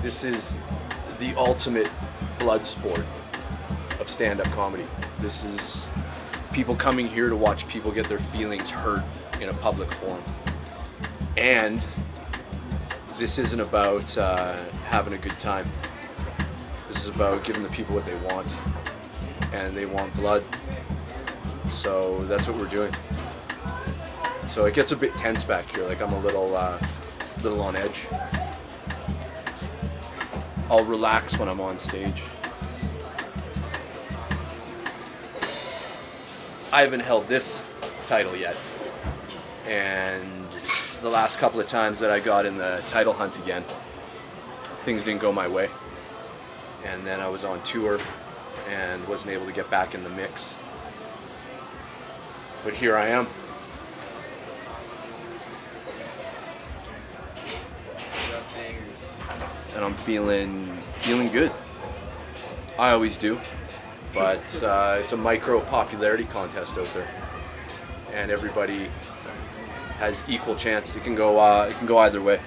This is the ultimate blood sport of stand-up comedy. This is people coming here to watch people get their feelings hurt in a public forum. And this isn't about having a good time. This is about giving the people what they want. And they want blood. So that's what we're doing. So it gets a bit tense back here, like I'm a little on edge. I'll relax when I'm on stage. I haven't held this title yet, and the last couple of times that I got in the title hunt again, things didn't go my way, and then I was on tour and wasn't able to get back in the mix. But here I am. And I'm feeling good. I always do, but it's a micro popularity contest out there, and everybody has equal chance. It can go either way,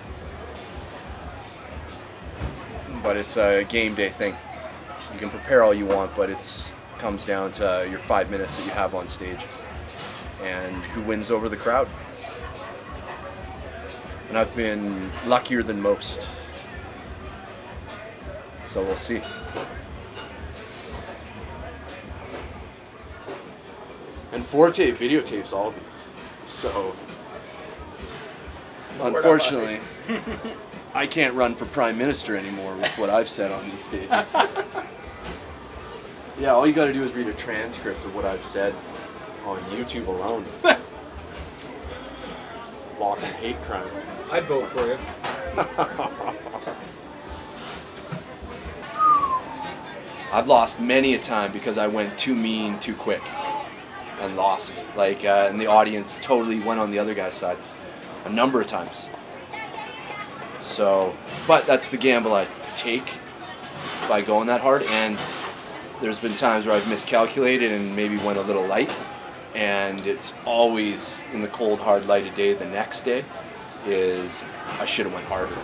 but it's a game day thing. You can prepare all you want, but it comes down to your 5 minutes that you have on stage and who wins over the crowd. And I've been luckier than most. So we'll see. And Forte videotapes all of these. So, unfortunately, I can't run for Prime Minister anymore with what I've said on these stages. Yeah, all you gotta do is read a transcript of what I've said on YouTube alone. Walking hate crime. I'd vote for you. I've lost many a time because I went too mean too quick and lost. And the audience totally went on the other guy's side a number of times. So, but that's the gamble I take by going that hard. And there's been times where I've miscalculated and maybe went a little light. And it's always in the cold, hard light of day the next day is I should have went harder.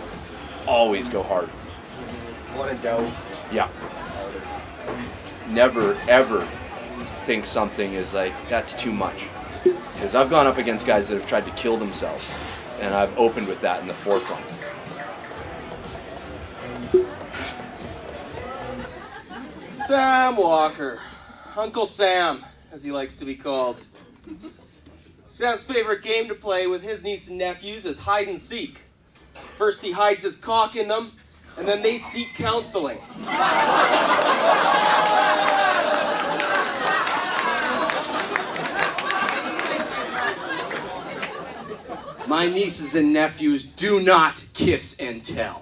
Always go hard. One in doubt. Yeah. Never, ever think something is like, that's too much. Because I've gone up against guys that have tried to kill themselves, and I've opened with that in the forefront. Sam Walker. Uncle Sam, as he likes to be called. Sam's favorite game to play with his niece and nephews is hide and seek. First he hides his cock in them, and then they seek counseling. My nieces and nephews do not kiss and tell.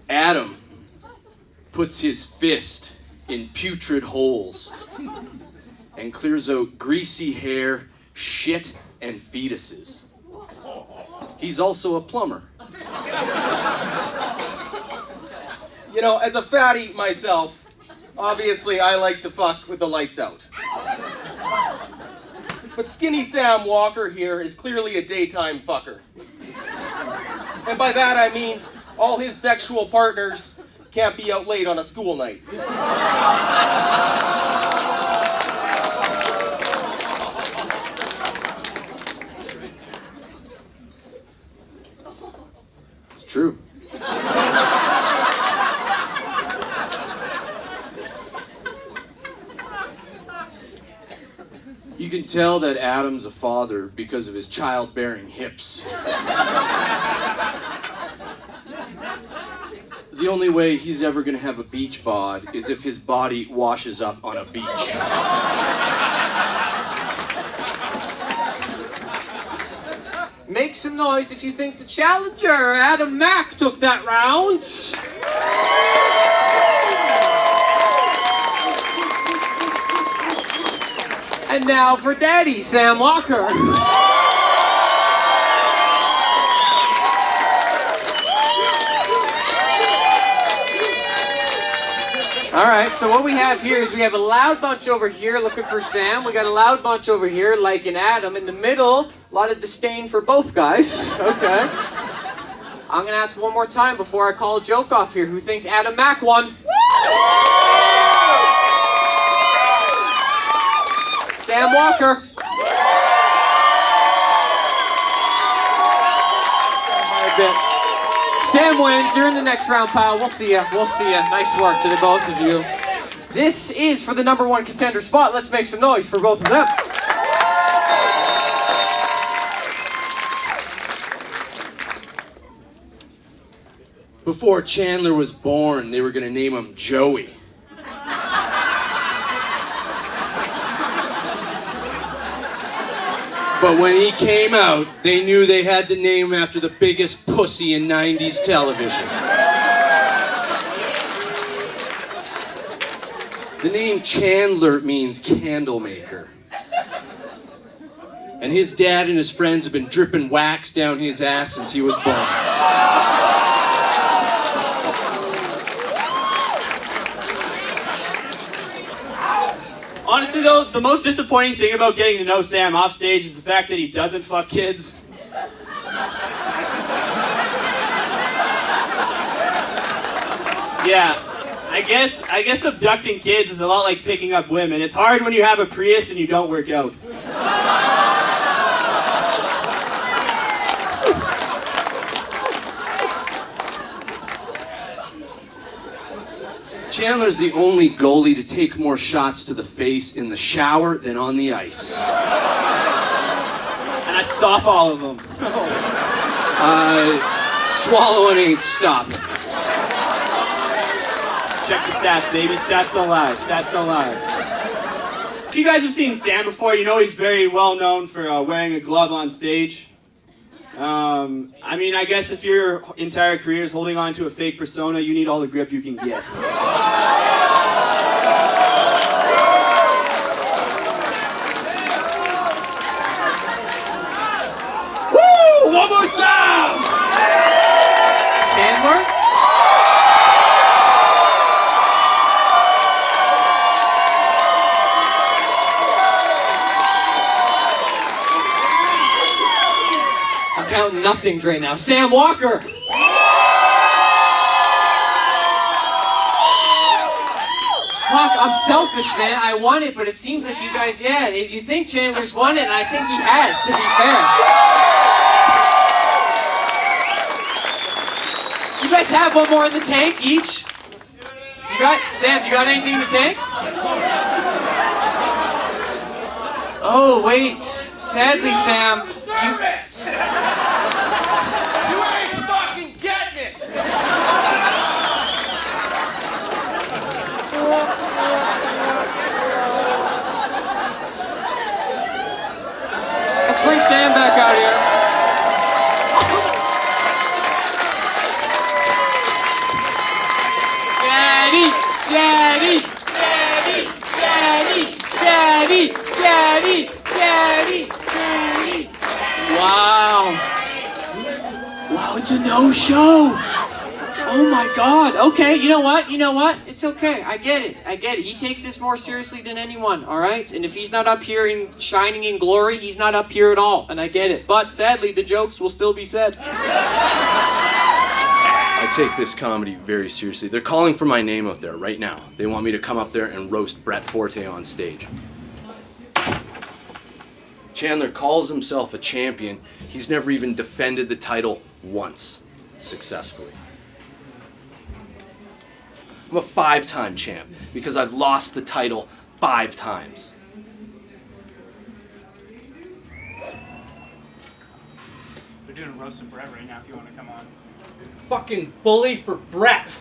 Adam puts his fist in putrid holes and clears out greasy hair, shit, and fetuses. He's also a plumber. You know, as a fatty myself, obviously I like to fuck with the lights out. But skinny Sam Walker here is clearly a daytime fucker. And by that I mean all his sexual partners can't be out late on a school night. It's true. You can tell that Adam's a father because of his childbearing hips. The only way he's ever going to have a beach bod is if his body washes up on a beach. Make some noise if you think the challenger, Adam Mack, took that round. And now for Daddy, Sam Walker. All right, so what we have here is we have a loud bunch over here looking for Sam. We got a loud bunch over here liking Adam. In the middle, a lot of disdain for both guys. Okay. I'm gonna ask one more time before I call a joke off here. Who thinks Adam Mack won? Sam Walker. Sam wins. You're in the next round, pal. We'll see ya. We'll see ya. Nice work to the both of you. This is for the #1 contender spot. Let's make some noise for both of them. Before Chandler was born, they were going to name him Joey. But when he came out, they knew they had to name him after the biggest pussy in 90s television. The name Chandler means candle maker. And his dad and his friends have been dripping wax down his ass since he was born. Honestly though, the most disappointing thing about getting to know Sam off stage is the fact that he doesn't fuck kids. Yeah, I guess abducting kids is a lot like picking up women. It's hard when you have a Prius and you don't work out. Chandler's the only goalie to take more shots to the face in the shower than on the ice. And I stop all of them. Swallowing ain't stopping. Check the stats, baby. Stats don't lie. Stats don't lie. If you guys have seen Sam before, you know he's very well known for wearing a glove on stage. I mean, I guess if your entire career is holding on to a fake persona, you need all the grip you can get. Woo! One more time! Chandler? I'm counting nothings right now. Sam Walker! Fuck, I'm selfish, man. I won it, but it seems like you guys, yeah, if you think Chandler's won it, and I think he has, to be fair. You guys have one more in the tank each? Sam, you got anything in the tank? Oh, wait. Sadly, Sam, You ain't fucking getting it! let's bring Sam back out here. Daddy, Daddy, Daddy, Daddy, Daddy, Daddy, Daddy, Daddy. Wow. Wow, it's a no-show. Oh my God. Okay, you know what? You know what? It's okay. I get it. I get it. He takes this more seriously than anyone, all right? And if he's not up here in shining in glory, he's not up here at all, and I get it. But sadly, the jokes will still be said. I take this comedy very seriously. They're calling for my name out there right now. They want me to come up there and roast Brett Forte on stage. Chandler calls himself a champion. He's never even defended the title once successfully. I'm a 5-time champ because I've lost the title 5 times. They're doing roast and Brett right now if you want to come on. Fucking bully for Brett.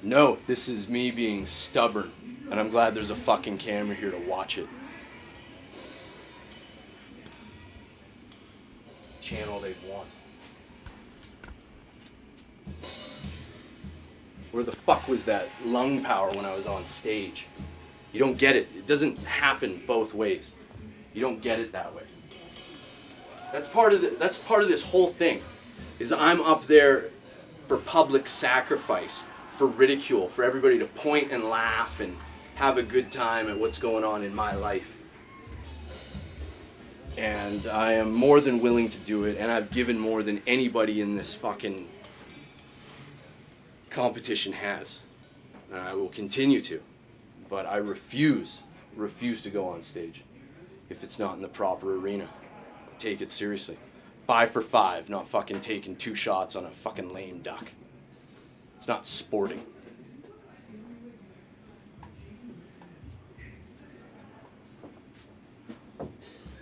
No, this is me being stubborn, and I'm glad there's a fucking camera here to watch it. Channel they want. Where the fuck was that lung power when I was on stage? You don't get it. It doesn't happen both ways. You don't get it that way. That's part of this whole thing. Is I'm up there for public sacrifice, for ridicule, for everybody to point and laugh and have a good time at what's going on in my life. And I am more than willing to do it, and I've given more than anybody in this fucking competition has. And I will continue to. But I refuse to go on stage if it's not in the proper arena. Take it seriously. 5 for 5, not fucking taking 2 shots on a fucking lame duck. It's not sporting.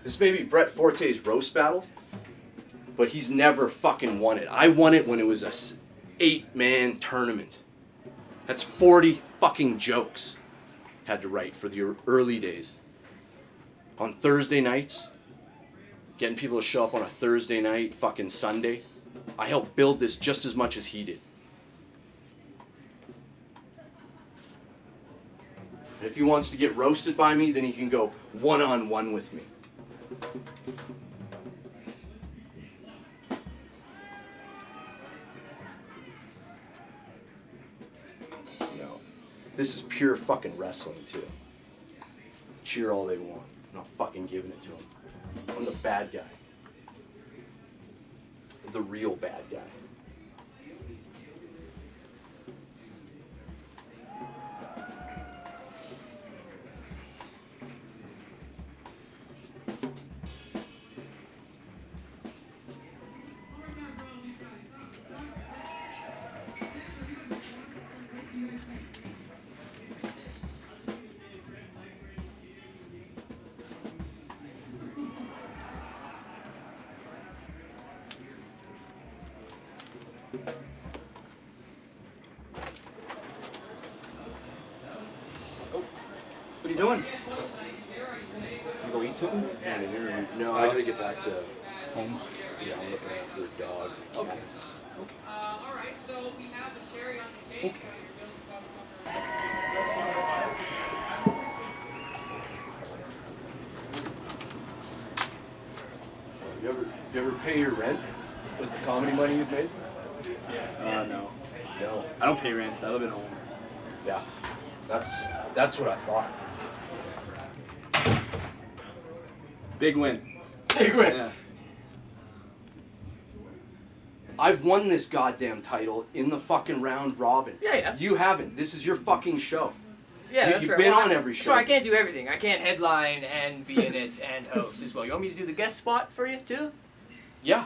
This may be Brett Forte's roast battle, but he's never fucking won it. I won it when it was a 8-man tournament. That's 40 fucking jokes had to write for the early days. On Thursday nights, getting people to show up on a Thursday night, fucking Sunday. I helped build this just as much as he did. And if he wants to get roasted by me, then he can go one-on-one with me. No. This is pure fucking wrestling, too. Cheer all they want. I'm not fucking giving it to them. I'm the bad guy. The real bad guy. What are you doing? To go eat something? No, I gotta get back to Home. yeah, I'm looking after the dog. Okay. Alright, so we have the cherry on the cake. You ever pay your rent with the comedy money you've made? No. No. I don't pay rent. I live at home. Yeah. That's what I thought. Big win. Big win. Yeah. I've won this goddamn title in the fucking round robin. Yeah. You haven't. This is your fucking show. Yeah, that's You've right. been Well, on every show. So I can't do everything. I can't headline and be in it and host as well. You want me to do the guest spot for you too? Yeah.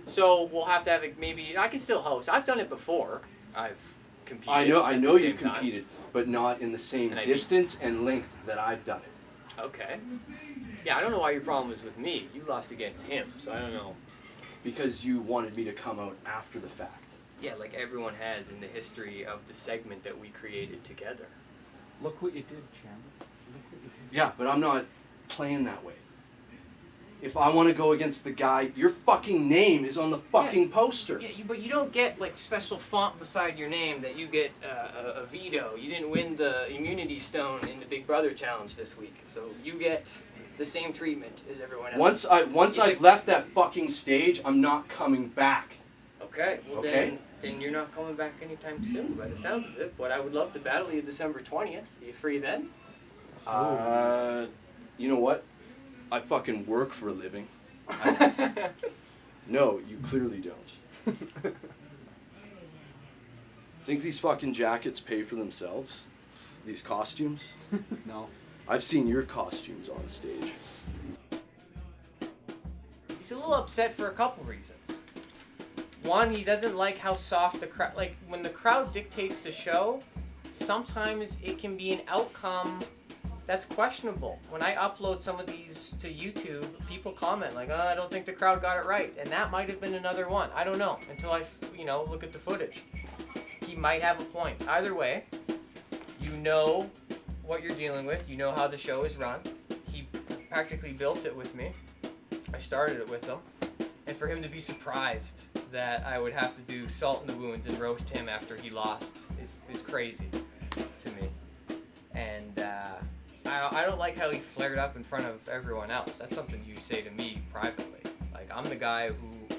So we'll have to have it. Maybe I can still host. I've done it before. I've competed. I know at you've the same time. competed, but not in the same And I distance and length that I've done it. Okay. Yeah, I don't know why your problem was with me. You lost against him, so I don't know. Because you wanted me to come out after the fact. Yeah, like everyone has in the history of the segment that we created together. Look what you did, Chandler. Look what you did. Yeah, but I'm not playing that way. If I want to go against the guy, your fucking name is on the fucking poster. Yeah, but you don't get like special font beside your name that you get a veto. You didn't win the immunity stone in the Big Brother challenge this week, so you get the same treatment as everyone else. Once I've left that fucking stage, I'm not coming back. Okay, well Okay. then you're not coming back anytime soon by the sounds of it, but I would love to battle you December 20th. Are you free then? You know what? I fucking work for a living. No, you clearly don't. Think these fucking jackets pay for themselves? These costumes? No. I've seen your costumes on stage. He's a little upset for a couple reasons. One, he doesn't like how soft the crowd, like when the crowd dictates the show, sometimes it can be an outcome that's questionable. When I upload some of these to YouTube, people comment like, I don't think the crowd got it right. And that might have been another one. I don't know until I, look at the footage. He might have a point. Either way, you know what you're dealing with. You know how the show is run. He practically built it with me. I started it with him. And for him to be surprised that I would have to do salt in the wounds and roast him after he lost is crazy to me. And I don't like how he flared up in front of everyone else. That's something you say to me privately. Like, I'm the guy who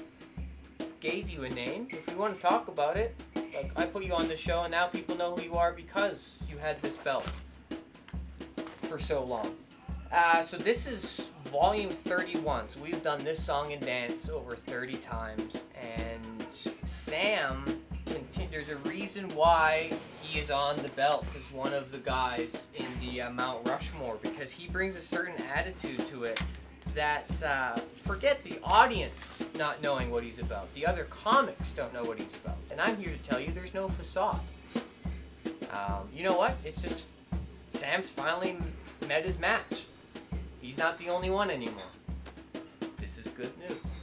gave you a name. If we want to talk about it, like I put you on the show and now people know who you are because you had this belt for so long. So this is volume 31. So we've done this song and dance over 30 times, and Sam, there's a reason why he is on the belt as one of the guys in the Mount Rushmore, because he brings a certain attitude to it that forget the audience not knowing what he's about. The other comics don't know what he's about. And I'm here to tell you there's no facade. You know what? It's just Sam's finally met his match. He's not the only one anymore. This is good news.